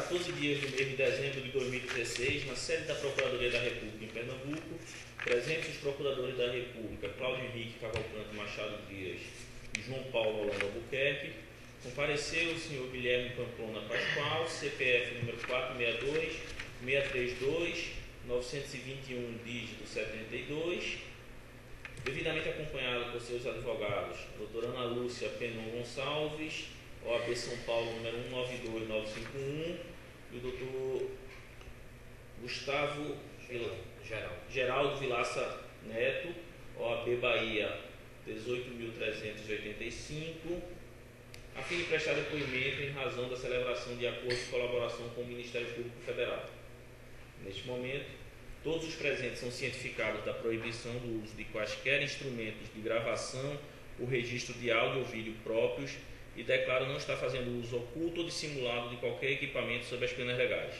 14 dias do mês de dezembro de 2016, na sede da Procuradoria da República em Pernambuco, presentes os procuradores da República, Cláudio Henrique Cavalcante Machado Dias e João Paulo Holanda Albuquerque, compareceu o senhor Guilherme Pamplona Pascoal, CPF número 462-632-921, dígito 72, devidamente acompanhado por seus advogados, doutora Ana Lúcia Penon Gonçalves, OAB São Paulo número 192951, e o doutor Gustavo Geraldo Vilaça Neto, OAB Bahia 18.385, a fim de prestar depoimento em razão da celebração de acordo de colaboração com o Ministério Público Federal. Neste momento, todos os presentes são cientificados da proibição do uso de quaisquer instrumentos de gravação ou registro de áudio ou vídeo próprios e declaram não estar fazendo uso oculto ou dissimulado de qualquer equipamento sob as penas legais.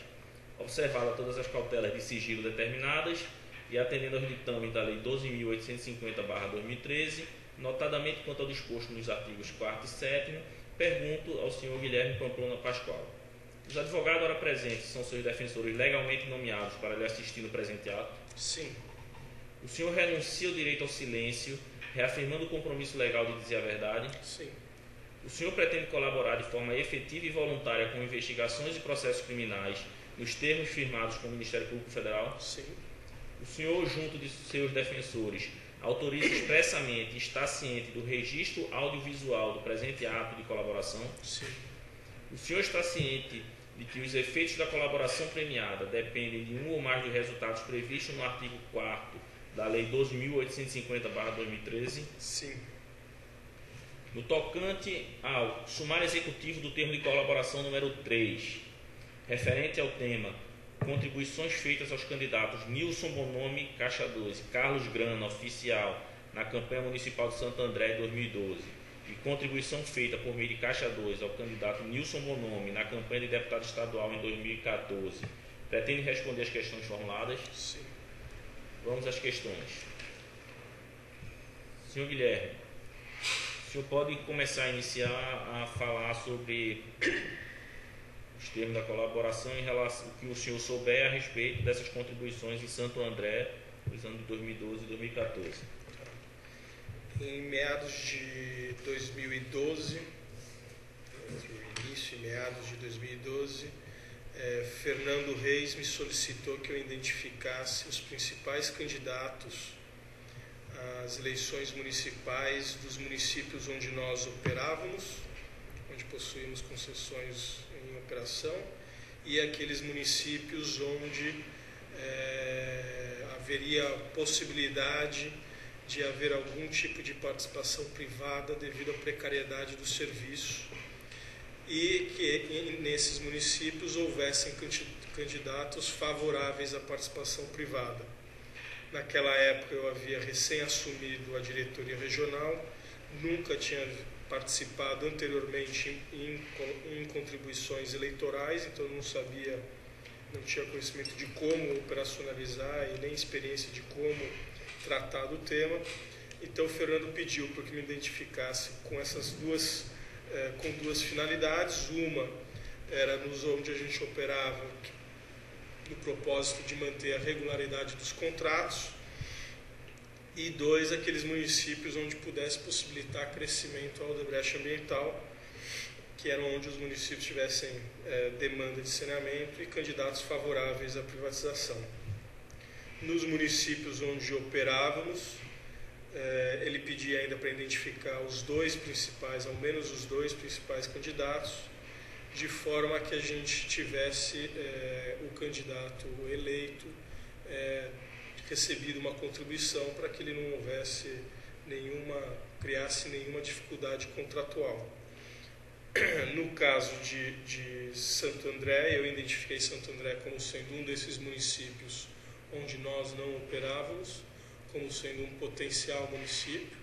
Observadas todas as cautelas de sigilo determinadas e atendendo aos ditames da Lei 12.850/2013, notadamente quanto ao disposto nos artigos 4º e 7º, pergunto ao senhor Guilherme Pamplona Pascoal. Os advogados ora presentes são seus defensores legalmente nomeados para lhe assistir no presente ato? Sim. O senhor renuncia o direito ao silêncio, reafirmando o compromisso legal de dizer a verdade? Sim. O senhor pretende colaborar de forma efetiva e voluntária com investigações e processos criminais nos termos firmados com o Ministério Público Federal? Sim. O senhor, junto de seus defensores, autoriza expressamente e está ciente do registro audiovisual do presente ato de colaboração? Sim. O senhor está ciente de que os efeitos da colaboração premiada dependem de um ou mais dos resultados previstos no artigo 4º da Lei 12.850/2013? Sim. No tocante ao sumário executivo do termo de colaboração número 3, referente ao tema contribuições feitas aos candidatos Nilson Bonomi, Caixa 2, e Carlos Grana, oficial, na campanha municipal de Santo André em 2012, e contribuição feita por meio de Caixa 2 ao candidato Nilson Bonomi na campanha de deputado estadual em 2014, pretende responder às questões formuladas? Sim. Vamos às questões. Senhor Guilherme, o senhor pode começar a iniciar a falar sobre os termos da colaboração em relação ao que o senhor souber a respeito dessas contribuições em Santo André nos anos de 2012 e 2014. Em meados de 2012, início e meados de 2012, Fernando Reis me solicitou que eu identificasse os principais candidatos às eleições municipais dos municípios onde nós operávamos, onde possuímos concessões em operação, e aqueles municípios onde haveria possibilidade de haver algum tipo de participação privada devido à precariedade do serviço, e que nesses municípios houvessem candidatos favoráveis à participação privada. Naquela época eu havia recém assumido a diretoria regional, nunca tinha participado anteriormente em contribuições eleitorais, então eu não sabia, não tinha conhecimento de como operacionalizar e nem experiência de como tratar do tema. Então o Fernando pediu para que me identificasse com essas duas finalidades. Uma era nos onde a gente operava no propósito de manter a regularidade dos contratos, e dois, aqueles municípios onde pudesse possibilitar crescimento ao Odebrecht ambiental, que eram onde os municípios tivessem demanda de saneamento e candidatos favoráveis à privatização. Nos municípios onde operávamos, ele pedia ainda para identificar os dois principais, ao menos os dois principais candidatos, de forma que a gente tivesse o candidato eleito recebido uma contribuição para que ele não criasse nenhuma dificuldade contratual. No caso de Santo André, eu identifiquei Santo André como sendo um desses municípios onde nós não operávamos, como sendo um potencial município,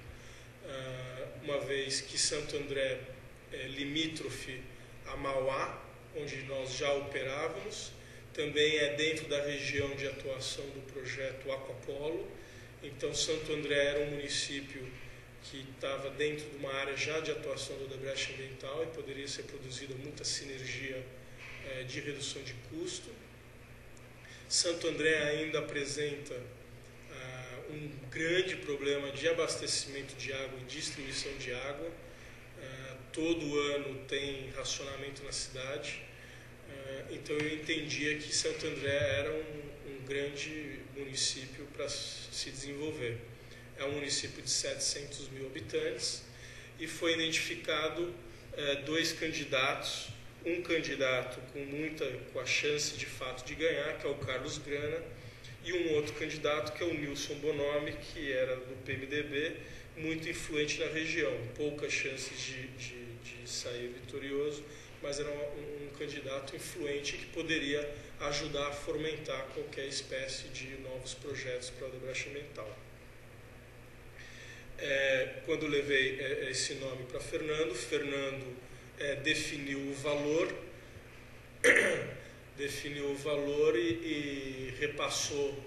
uma vez que Santo André é limítrofe a Mauá, onde nós já operávamos, também é dentro da região de atuação do projeto Aquapolo. Então Santo André era um município que estava dentro de uma área já de atuação do Odebrecht ambiental e poderia ser produzida muita sinergia de redução de custo. Santo André ainda apresenta um grande problema de abastecimento de água e distribuição de água. Todo ano tem racionamento na cidade. Então eu entendia que Santo André era um grande município para se desenvolver. É um município de 700 mil habitantes e foi identificado 2 candidatos. Um candidato com a chance de fato de ganhar, que é o Carlos Grana, e um outro candidato que é o Nilson Bonomi, que era do PMDB, muito influente na região, poucas chances de sair vitorioso, mas era um candidato influente que poderia ajudar a fomentar qualquer espécie de novos projetos para a Odebrecht Ambiental. Quando eu levei esse nome para Fernando definiu o valor e repassou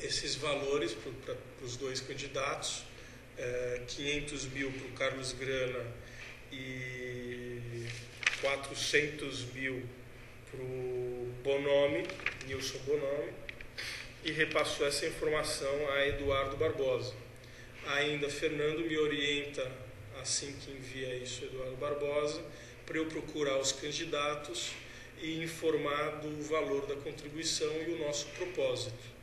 esses valores para os 2 candidatos, 500 mil para o Carlos Grana e 400 mil para o Nilson Bonomi, e repassou essa informação a Eduardo Barbosa. Ainda Fernando me orienta, assim que envia isso Eduardo Barbosa, para eu procurar os candidatos e informar do valor da contribuição e o nosso propósito.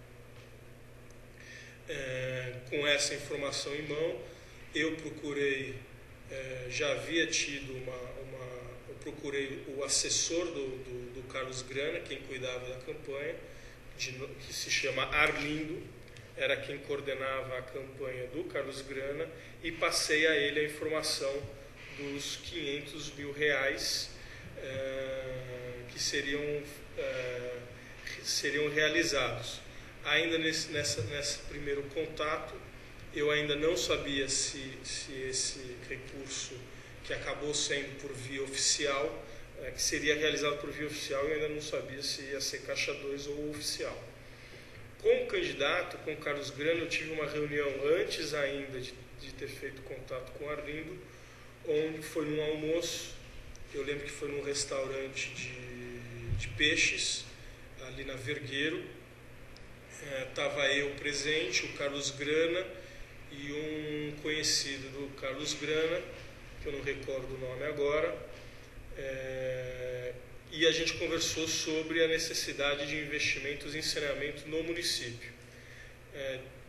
Com essa informação em mão, eu procurei, já havia tido eu procurei o assessor do Carlos Grana, quem cuidava da campanha, que se chama Arlindo, era quem coordenava a campanha do Carlos Grana, e passei a ele a informação dos 500 mil reais que seriam realizados. Ainda nesse primeiro contato, eu ainda não sabia se esse recurso, que acabou sendo por via oficial, que seria realizado por via oficial, eu ainda não sabia se ia ser Caixa 2 ou oficial. Com o candidato, com o Carlos Grana, eu tive uma reunião antes ainda de ter feito contato com o Arlindo, onde foi num almoço. Eu lembro que foi num restaurante de peixes, ali na Vergueiro. Estava eu presente, o Carlos Grana e um conhecido do Carlos Grana, que eu não recordo o nome agora, e a gente conversou sobre a necessidade de investimentos em saneamento no município.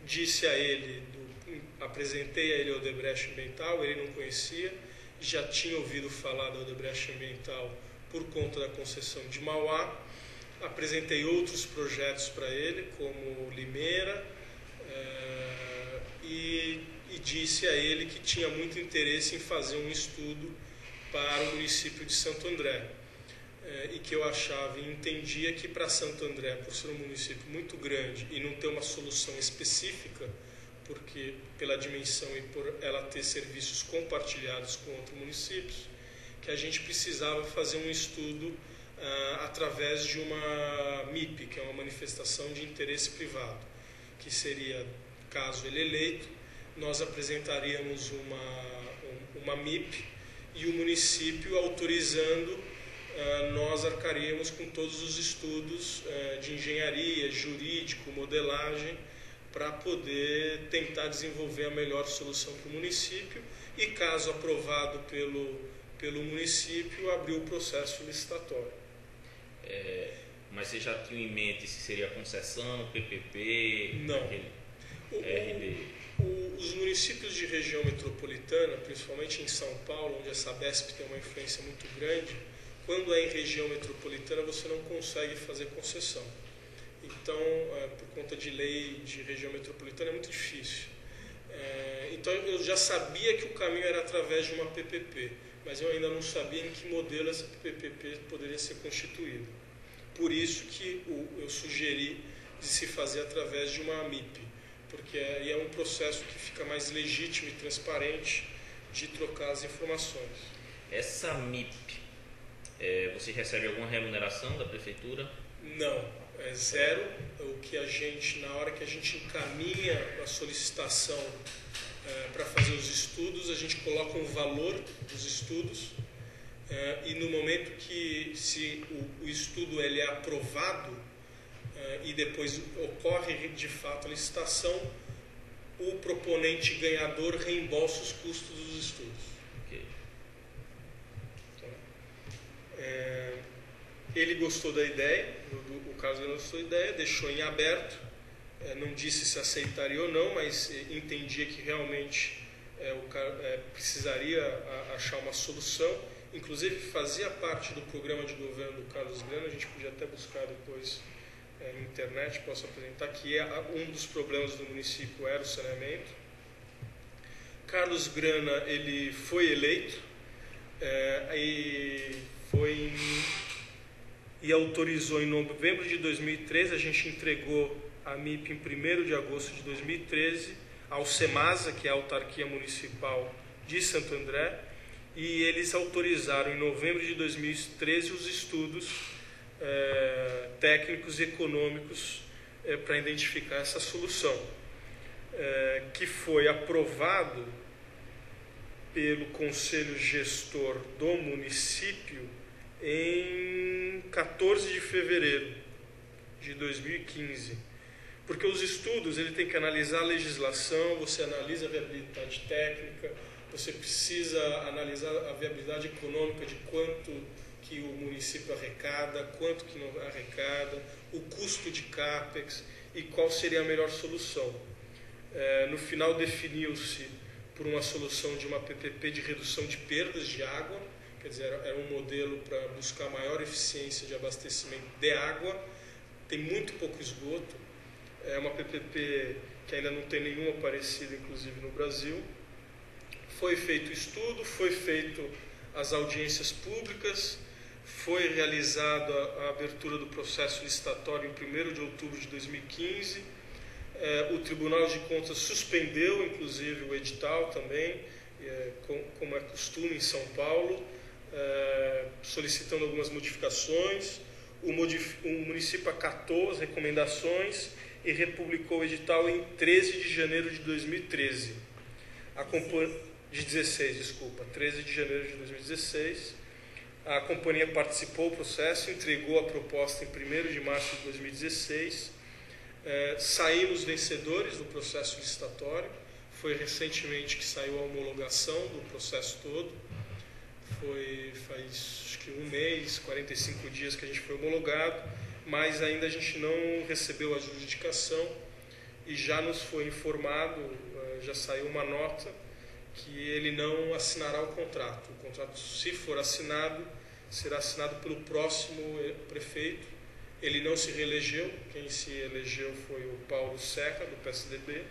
Disse a ele, apresentei a ele a Odebrecht Ambiental, ele não conhecia, já tinha ouvido falar da Odebrecht Ambiental por conta da concessão de Mauá. Apresentei outros projetos para ele, como Limeira, e disse a ele que tinha muito interesse em fazer um estudo para o município de Santo André, e que eu achava e entendia que para Santo André, por ser um município muito grande e não ter uma solução específica, porque pela dimensão e por ela ter serviços compartilhados com outros municípios, que a gente precisava fazer um estudo através de uma MIP, que é uma manifestação de interesse privado, que seria, caso ele eleito, nós apresentaríamos uma MIP e o município autorizando, nós arcaríamos com todos os estudos de engenharia, jurídico, modelagem, para poder tentar desenvolver a melhor solução para o município e, caso aprovado pelo município, abrir o processo licitatório. Mas você já tinha em mente se seria concessão, PPP? Não. RD? Os municípios de região metropolitana, principalmente em São Paulo, onde a Sabesp tem uma influência muito grande, quando é em região metropolitana você não consegue fazer concessão. Então, por conta de lei de região metropolitana, é muito difícil. Então, eu já sabia que o caminho era através de uma PPP, mas eu ainda não sabia em que modelo essa PPP poderia ser constituída. Por isso que eu sugeri de se fazer através de uma MIP, porque aí é um processo que fica mais legítimo e transparente de trocar as informações. Essa MIP, você recebe alguma remuneração da prefeitura? Não. É zero. O que a gente, na hora que a gente encaminha a solicitação para fazer os estudos, a gente coloca um valor dos estudos, e no momento que se o estudo ele é aprovado e depois ocorre de fato a licitação, o proponente ganhador reembolsa os custos dos estudos. Ok. Ele gostou da ideia, o caso ele gostou da ideia, deixou em aberto, não disse se aceitaria ou não, mas entendia que realmente o cara precisaria achar uma solução. Inclusive fazia parte do programa de governo do Carlos Grana, a gente podia até buscar depois na internet, posso apresentar, que um dos problemas do município era o saneamento. Carlos Grana, ele foi eleito e autorizou em novembro de 2013, a gente entregou a MIP em 1º de agosto de 2013 ao SEMASA, que é a autarquia municipal de Santo André, e eles autorizaram em novembro de 2013 os estudos técnicos e econômicos para identificar essa solução, que foi aprovado pelo Conselho Gestor do município em 14 de fevereiro de 2015. Porque os estudos ele tem que analisar a legislação, você analisa a viabilidade técnica, você precisa analisar a viabilidade econômica de quanto que o município arrecada, quanto que não arrecada, o custo de CAPEX e qual seria a melhor solução. No final definiu-se por uma solução de uma PPP de redução de perdas de água, quer dizer, era um modelo para buscar maior eficiência de abastecimento de água, tem muito pouco esgoto, é uma PPP que ainda não tem nenhuma parecida, inclusive no Brasil. Foi feito o estudo, foi feito as audiências públicas, foi realizada a abertura do processo licitatório em 1º de outubro de 2015. O Tribunal de Contas suspendeu, inclusive, o edital também, como é costume em São Paulo, solicitando algumas modificações. O município acatou as recomendações e republicou o edital em 13 de janeiro de 2013. 13 de janeiro de 2016. A companhia participou do processo, entregou a proposta em 1º de março de 2016. Saímos vencedores do processo licitatório. Foi recentemente que saiu a homologação do processo todo. Faz acho que 1 mês, 45 dias que a gente foi homologado, mas ainda a gente não recebeu a adjudicação e já nos foi informado, já saiu uma nota que ele não assinará o contrato. O contrato, se for assinado, será assinado pelo próximo prefeito. Ele não se reelegeu, quem se elegeu foi o Paulo Serra, do PSDB,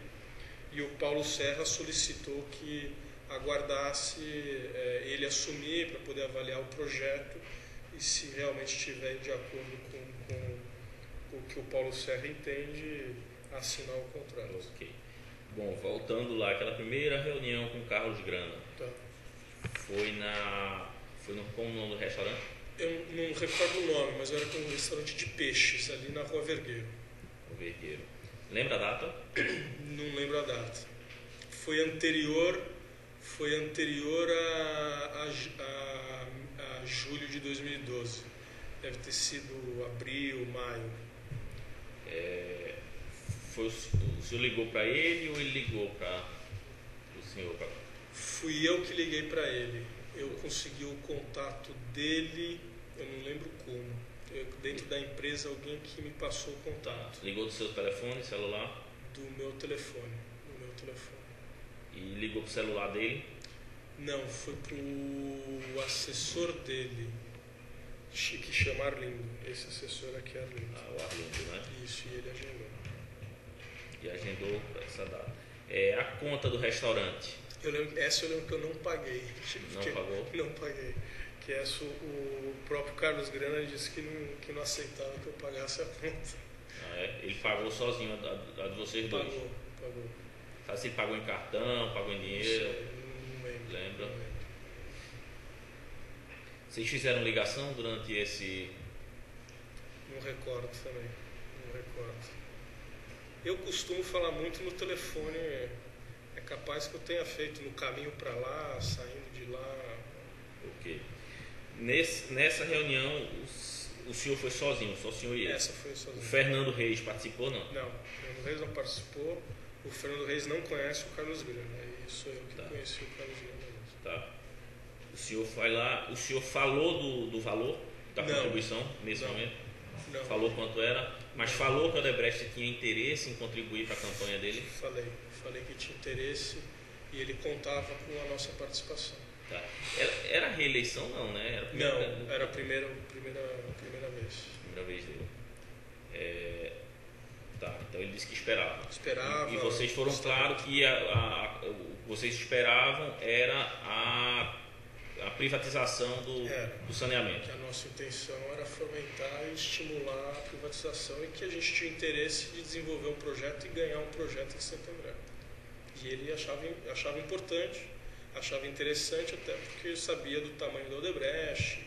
e o Paulo Serra solicitou que aguardasse ele assumir para poder avaliar o projeto e, se realmente estiver de acordo com o que o Paulo Serra entende, assinar o contrato. Ok. Bom, voltando lá, aquela primeira reunião com o Carlos Grana, tá. Qual o nome do restaurante? Eu não recordo o nome, mas era com um restaurante de peixes, ali na Rua Vergueiro. Vergueiro. Lembra a data? Não lembro a data. Foi anterior a julho de 2012. Deve ter sido abril, maio. O senhor ligou para ele ou ele ligou para o senhor? Fui eu que liguei para ele. Eu consegui o contato dele, eu não lembro como. Dentro da empresa, alguém que me passou o contato. Ligou do seu telefone, celular? Do meu telefone. E ligou para o celular dele? Não, foi para o assessor dele, que chama Arlindo. Esse assessor aqui é Arlindo. O Arlindo, né? Isso, e ele agendou. E agendou essa data. A conta do restaurante? Essa eu lembro que eu não paguei. Não pagou? Não paguei. Que essa, o próprio Carlos Grana disse que não aceitava que eu pagasse a conta. Ele pagou sozinho a de vocês dois? Pagou. Sabe se ele pagou em cartão, pagou em dinheiro? Não lembro. Lembra? Vocês fizeram ligação durante esse... Não recordo também. Eu costumo falar muito no telefone. É capaz que eu tenha feito no caminho para lá, saindo de lá. Ok. Nessa reunião, o senhor foi sozinho, só o senhor e ele? Essa foi sozinho. O Fernando Reis participou, não? Não, o Fernando Reis não participou. O Fernando Reis não conhece o Carlos Grana. Aí sou eu que conheci o Carlos Grana. Tá. O senhor foi lá, o senhor falou do valor da contribuição nesse momento? Não. Falou quanto era, mas falou que o Odebrecht tinha interesse em contribuir para a campanha dele? Falei que tinha interesse e ele contava com a nossa participação. Tá. Era a reeleição não, né? Era a primeira vez. Primeira vez dele. Tá, então ele disse que esperava. E vocês foram claros que o que vocês esperavam era a privatização do saneamento. Que a nossa intenção era fomentar e estimular a privatização e que a gente tinha interesse de desenvolver um projeto e ganhar um projeto em Santo André. E ele achava importante, achava interessante até porque sabia do tamanho da Odebrecht,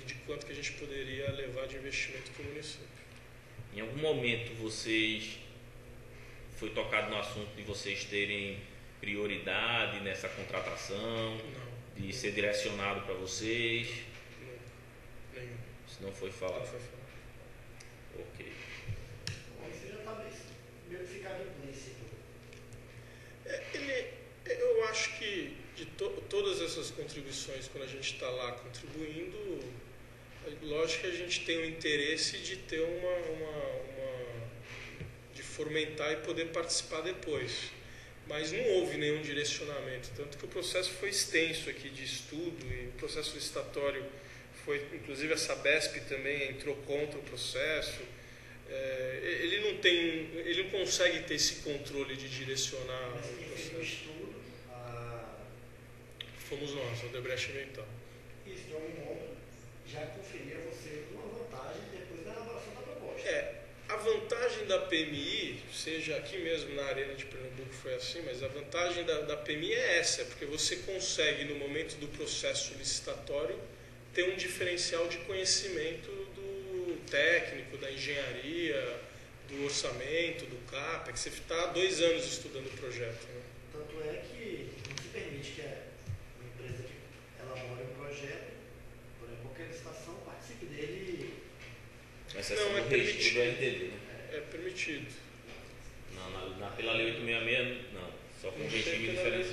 de quanto que a gente poderia levar de investimento para o município. Em algum momento foi tocado no assunto de vocês terem prioridade nessa contratação? Não. De ser direcionado para vocês? Não. Nenhum. Isso não foi falado? Não foi falado. Ok. Você já está meio que ficado em princípio. Eu acho que de todas essas contribuições, quando a gente está lá contribuindo, lógico que a gente tem o interesse de ter de fomentar e poder participar depois. Mas não houve nenhum direcionamento, tanto que o processo foi extenso aqui de estudo e o processo licitatório foi, inclusive a Sabesp também entrou contra o processo. Ele não consegue ter esse controle de direcionar Mas o quem processo. fez o estudo, Fomos nós, o Odebrecht Ambiental. isso de algum modo já conferia a você uma vantagem depois da elaboração da proposta. A vantagem da PMI, seja aqui mesmo na Arena de Pernambuco foi assim, mas a vantagem da PMI é essa, porque você consegue no momento do processo licitatório ter um diferencial de conhecimento do técnico, da engenharia, do orçamento, do CAPEX. Você está há 2 anos estudando o projeto. Né? Tanto é que não se permite que a empresa que elabore um projeto, por exemplo, qualquer licitação, participe dele. Essa é permitido do RTD, né? É permitido. Não, pela lei 866, não. Só com regime diferente.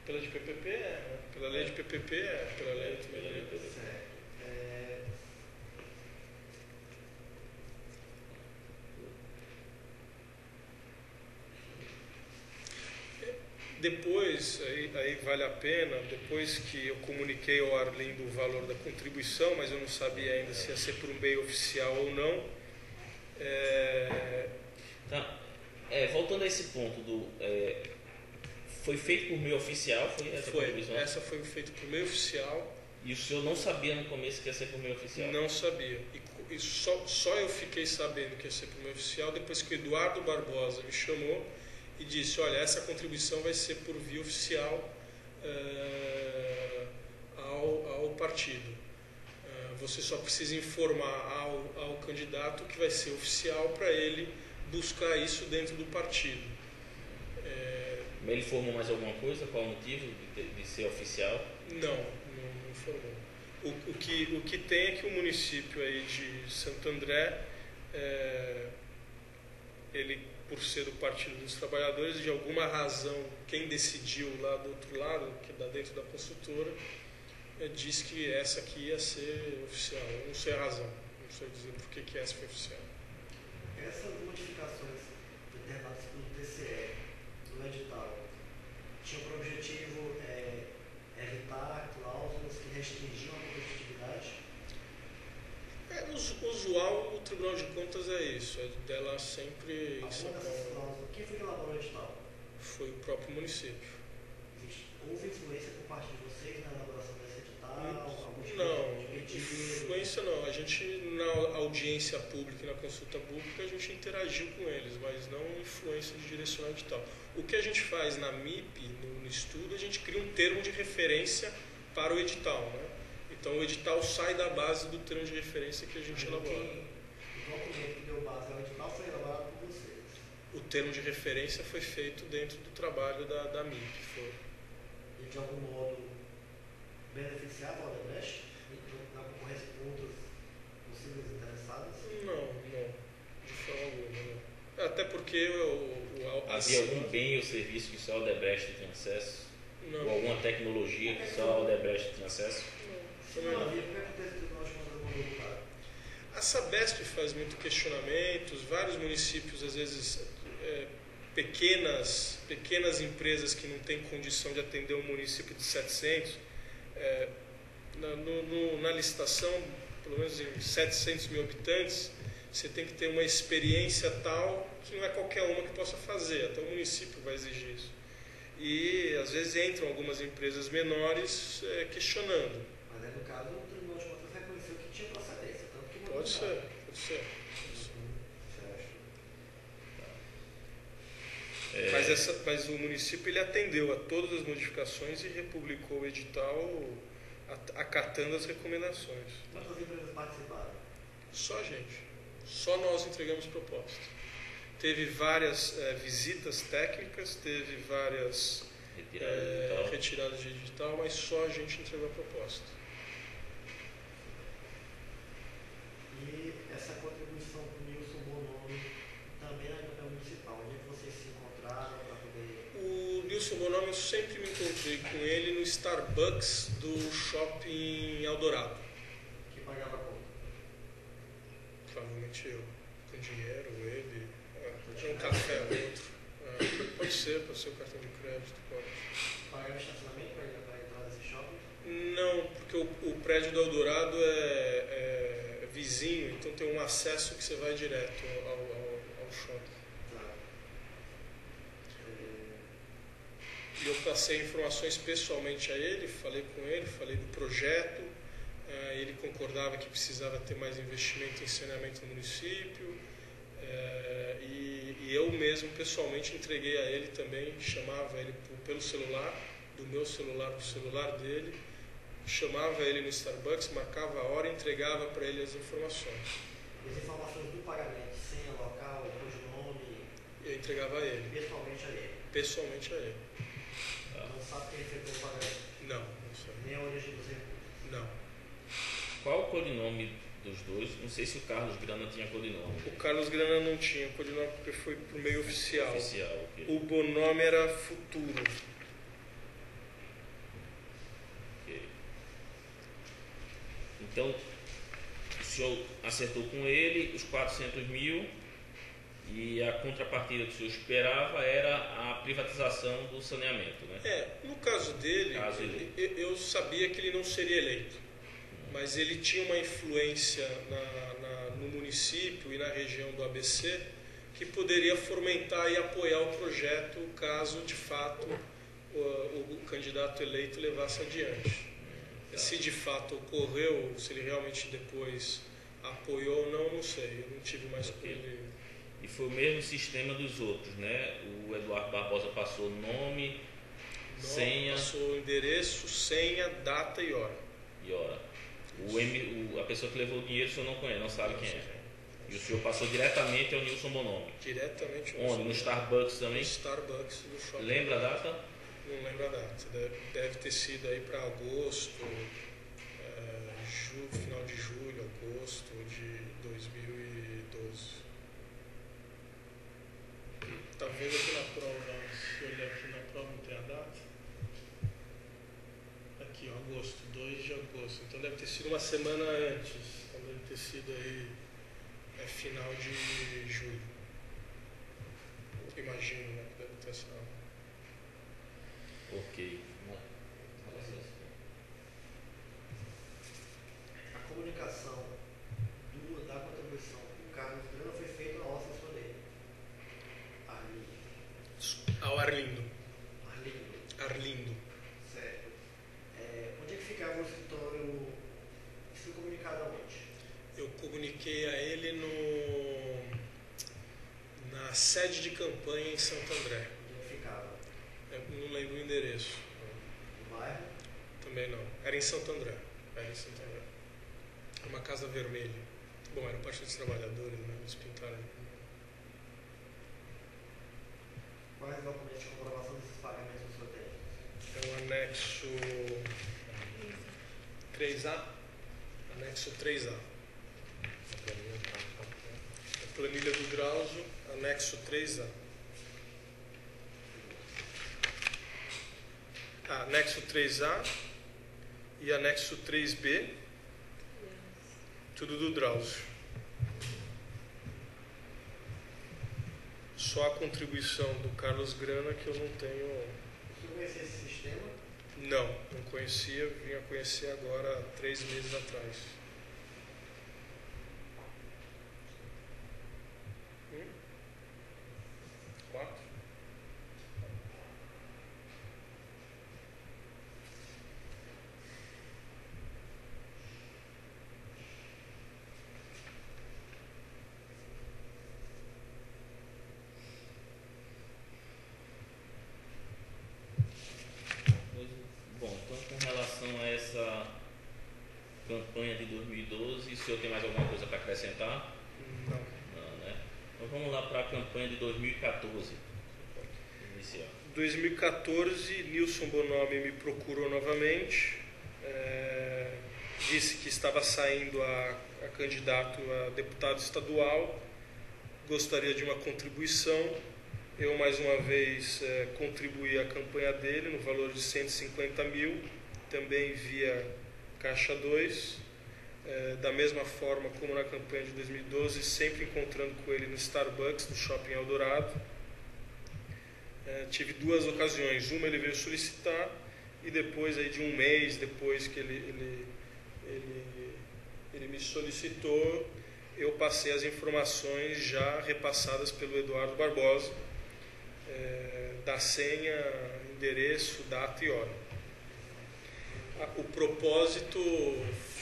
Pela de PPP né? Pela lei de PPP pela lei 866. Certo. Depois, aí vale a pena, depois que eu comuniquei ao Arlindo o valor da contribuição, mas eu não sabia ainda se ia ser por um meio oficial ou não. Tá. Voltando a esse ponto foi feito por meio oficial, foi essa contribuição? Essa foi feita por meio oficial. E o senhor não sabia no começo que ia ser por meio oficial? Não sabia. E só eu fiquei sabendo que ia ser por meio oficial depois que o Eduardo Barbosa me chamou e disse, olha, essa contribuição vai ser por via oficial ao partido. Você só precisa informar ao candidato que vai ser oficial para ele buscar isso dentro do partido. Mas ele informou mais alguma coisa? Qual o motivo de ser oficial? Não informou. O que tem é que o município aí de Santo André, ele, por ser do Partido dos Trabalhadores, de alguma razão, quem decidiu lá do outro lado, que dá dentro da construtora, disse que essa aqui ia ser oficial. Eu não sei a razão, não sei dizer por que essa foi oficial. Essas modificações determinadas pelo TCE no edital tinham por objetivo evitar cláusulas que restringiam a competitividade? Usual, o Tribunal de Contas é isso, dela sempre em São Paulo. Quem foi que elaborou o edital? Foi o próprio município. Houve influência por parte de vocês na elaboração desse edital? Não, influência não. A gente, na audiência pública e na consulta pública, a gente interagiu com eles, mas não influência de direcionar o edital. O que a gente faz na MIP, no estudo, a gente cria um termo de referência para o edital, né? Então o edital sai da base do termo de referência que a gente elabora. O documento que deu base ao edital foi elaborado por vocês? O termo de referência foi feito dentro do trabalho da MIP. E de algum modo beneficiava a Odebrecht na concorrência com outros possíveis interessados? Não, de forma alguma, não. Até porque havia algum bem ou serviço que só a Odebrecht tinha acesso? Não. Ou alguma tecnologia que só a Odebrecht tinha acesso? Se não havia, por que acontece que o Tribunal de Contas mandou voltar? A Sabesp faz muito questionamentos, vários municípios, às vezes, pequenas empresas que não têm condição de atender um município de 700, na licitação, pelo menos em 700 mil habitantes, você tem que ter uma experiência tal que não é qualquer uma que possa fazer, até o município vai exigir isso. E às vezes entram algumas empresas menores questionando. Mas aí, no caso, o Tribunal de Contas reconheceu que tinha procedência, tanto que mandou Pode ser. Mas o município ele atendeu a todas as modificações e republicou o edital acatando as recomendações. Quantas empresas participaram? Só a gente. Só nós entregamos proposta. Teve várias visitas técnicas, teve várias retiradas de edital, mas só a gente entregou a proposta. E essa contribuição com o Nilson Bonomi também na Câmara Municipal, onde é que vocês se encontraram para poder... O Nilson Bonomi, eu sempre me encontrei com ele no Starbucks do Shopping Eldorado. Que pagava a conta? Provavelmente eu. Com dinheiro, ele. Um café ou outro. Pode ser o cartão de crédito, pode. Pagava estacionamento para entrar nesse shopping? Não, porque o prédio do Eldorado é vizinho, então tem um acesso que você vai direto ao shopping. Tá. E eu passei informações pessoalmente a ele, falei com ele, falei do projeto, ele concordava que precisava ter mais investimento em saneamento no município, e eu mesmo pessoalmente entreguei a ele também, chamava ele pelo celular, do meu celular, do celular dele, chamava ele no Starbucks, marcava a hora e entregava para ele as informações. E as informações do pagamento, senha, local, codinome? Eu entregava a ele. Pessoalmente a ele? Pessoalmente a ele. Não sabe quem recebeu o pagamento? Não sei. Nem a origem dos recursos? Não. Qual o codinome dos dois? Não sei se o Carlos Grana tinha codinome. O Carlos Grana não tinha codinome porque foi por meio oficial. Okay. O Bonome era Futuro. Okay. Então, o senhor acertou com ele os 400 mil e a contrapartida que o senhor esperava era a privatização do saneamento, né? No caso dele, eu sabia que ele não seria eleito, mas ele tinha uma influência no município e na região do ABC que poderia fomentar e apoiar o projeto caso, de fato, o candidato eleito levasse adiante. Se de fato ocorreu, se ele realmente depois apoiou ou não sei. Eu não tive mais com ele. E foi o mesmo sistema dos outros, né? O Eduardo Barbosa passou nome, senha... Passou endereço, senha, data e hora. A pessoa que levou o dinheiro o senhor não conhece, não sabe quem é. E o senhor passou diretamente ao Nilson Bonomi. Diretamente ao Onde? No Starbucks também? No Starbucks do shopping. Lembra a data? Não lembro a data. Deve ter sido aí para agosto, final de julho, agosto de 2012. Tá vendo aqui na prova, se olhar aqui na prova não tem a data? Aqui, ó, agosto, 2 de agosto. Então deve ter sido uma semana antes. Então deve ter sido aí final de julho. Imagino, né? Que deve ter sido. Ok. A comunicação da contribuição com o Carlos Grana foi feita na assessor dele. Ao Arlindo. Arlindo. Certo. Onde é que ficava o escritório? Isso foi comunicado aonde? Eu comuniquei a ele na sede de campanha em Santo André. Onde ficava? Eu não lembro o endereço. No bairro? Também não. Era em Santo André. Uma casa vermelha. Bom, era o Partido dos Trabalhadores, né? Eles pintaram. Quais documentos de comprovação desses pagamentos o senhor tem? É um anexo 3A? Anexo 3A. A planilha do Drauzio, anexo 3A. Anexo 3A e anexo 3B, tudo do Drauzio. Só a contribuição do Carlos Grana que eu não tenho. Você conhecia esse sistema? Não conhecia, vim a conhecer agora há 3 meses atrás. Quatro? Bom, então com relação a essa campanha de 2012, o senhor tem mais alguma coisa para acrescentar? Não. Não, né? Então vamos lá para a campanha de 2014. Iniciar. 2014, Nilson Bonomi me procurou novamente, disse que estava saindo a candidato a deputado estadual, gostaria de uma contribuição. Eu, mais uma vez, contribuí à campanha dele no valor de 150 mil, também via Caixa 2, da mesma forma como na campanha de 2012, sempre encontrando com ele no Starbucks, no Shopping Eldorado. Tive 2 ocasiões, uma ele veio solicitar e depois aí de um mês depois que ele me solicitou, eu passei as informações já repassadas pelo Eduardo Barbosa, da senha, endereço, data e hora. O propósito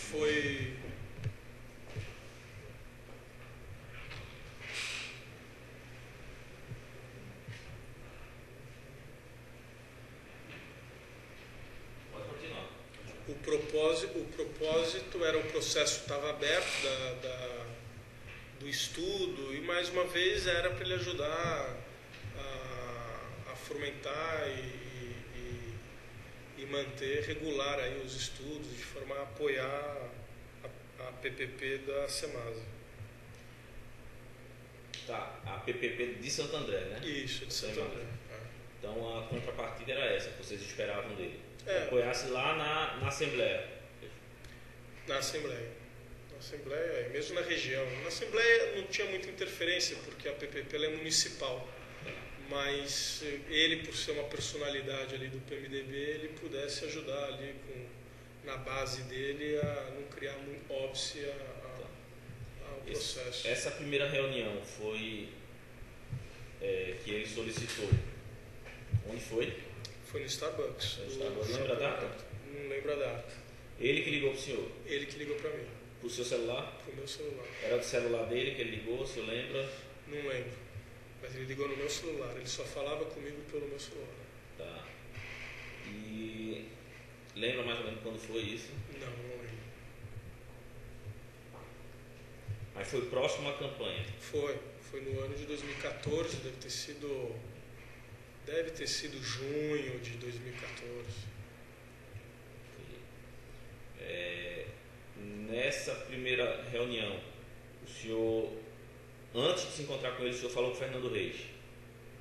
foi... O propósito era, o processo estava aberto do estudo e, mais uma vez, era para ele ajudar a fomentar e manter regular aí os estudos, de forma a apoiar a PPP da Semasa. Tá, a PPP de Santo André, né? Isso, de Santo André. Então a contrapartida era essa, que vocês esperavam dele. Apoiasse lá na Assembleia. Na Assembleia. Na Assembleia, e mesmo na região. Na Assembleia não tinha muita interferência, porque a PPP ela é municipal. Mas ele, por ser uma personalidade ali do PMDB, ele pudesse ajudar ali na base dele a não criar muito óbice ao processo. Essa primeira reunião foi que ele solicitou. Onde foi? Foi no Starbucks. Lembra a data? Não lembro a data. Ele que ligou para o senhor? Ele que ligou para mim. Para o seu celular? Para o meu celular. Era do celular dele que ele ligou, o senhor lembra? Não lembro. Mas ele ligou no meu celular. Ele só falava comigo pelo meu celular. Tá. E lembra mais ou menos quando foi isso? Não lembro. Mas foi próximo à campanha? Foi no ano de 2014, deve ter sido junho de 2014. Nessa primeira reunião, o senhor, antes de se encontrar com ele, o senhor falou com o Fernando Reis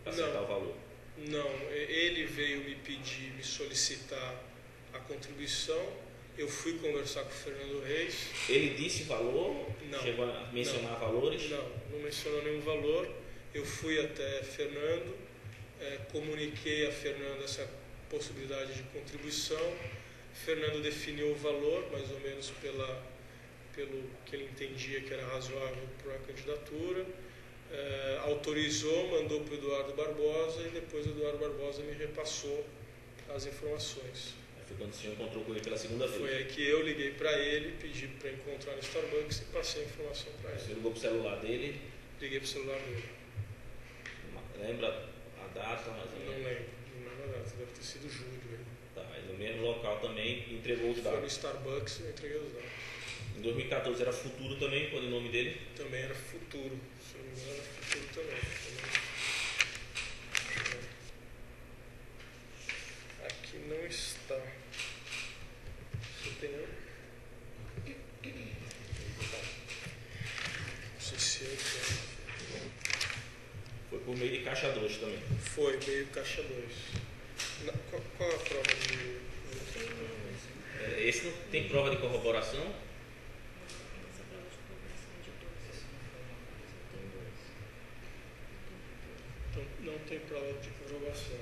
para acertar o valor? Não, ele veio me solicitar a contribuição. Eu fui conversar com o Fernando Reis. Ele disse valor? Não. Chegou a mencionar valores? Não mencionou nenhum valor. Eu fui até Fernando, comuniquei a Fernando essa possibilidade de contribuição. Fernando definiu o valor, mais ou menos pelo que ele entendia que era razoável para a candidatura. Autorizou, mandou para o Eduardo Barbosa e depois o Eduardo Barbosa me repassou as informações. Foi quando o senhor encontrou com ele pela segunda vez? Foi aí que eu liguei para ele, pedi para encontrar no Starbucks e passei a informação para ele. Você ligou para o celular dele? Liguei para o celular dele. Lembra a data? Não lembro a data, deve ter sido julho. Tá, e no mesmo local também entregou os dados? Foi no Starbucks e eu entreguei os dados. Em 2014 era Futuro também, qual é o nome dele? Também era Futuro, se não me engano era Futuro também. Aqui não está. Você tem por meio de caixa 2 também. Foi, meio caixa 2. Qual a prova de... Esse não tem prova de corroboração? Então, não tem prova de corroboração.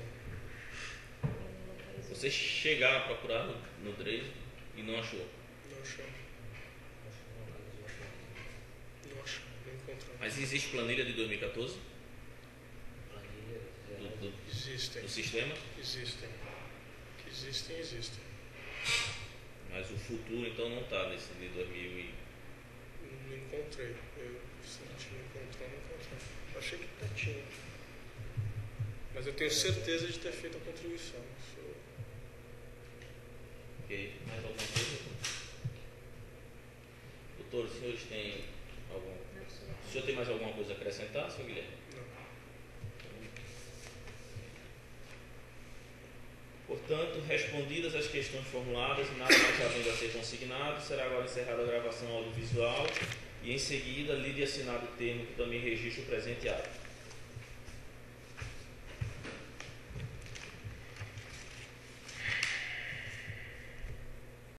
Vocês chegaram a procurar no DREIS e não achou? Não achamos. Não achamos, não encontramos. Mas existe planilha de 2014? Existem. Do sistema? Existem. Existem. Mas o futuro então não está nesse de 2000 e... Não encontrei. Se a gente não encontrou, não encontrei. Achei que até tinha. Mas eu tenho certeza de ter feito a contribuição. Ok, mais alguma coisa? Doutor, os senhores têm algum... O senhor tem mais alguma coisa a acrescentar, senhor Guilherme? Não. Portanto, respondidas as questões formuladas, nada mais havendo a ser consignado, será agora encerrada a gravação audiovisual e em seguida lido e assinado o termo que também registra o presente ato.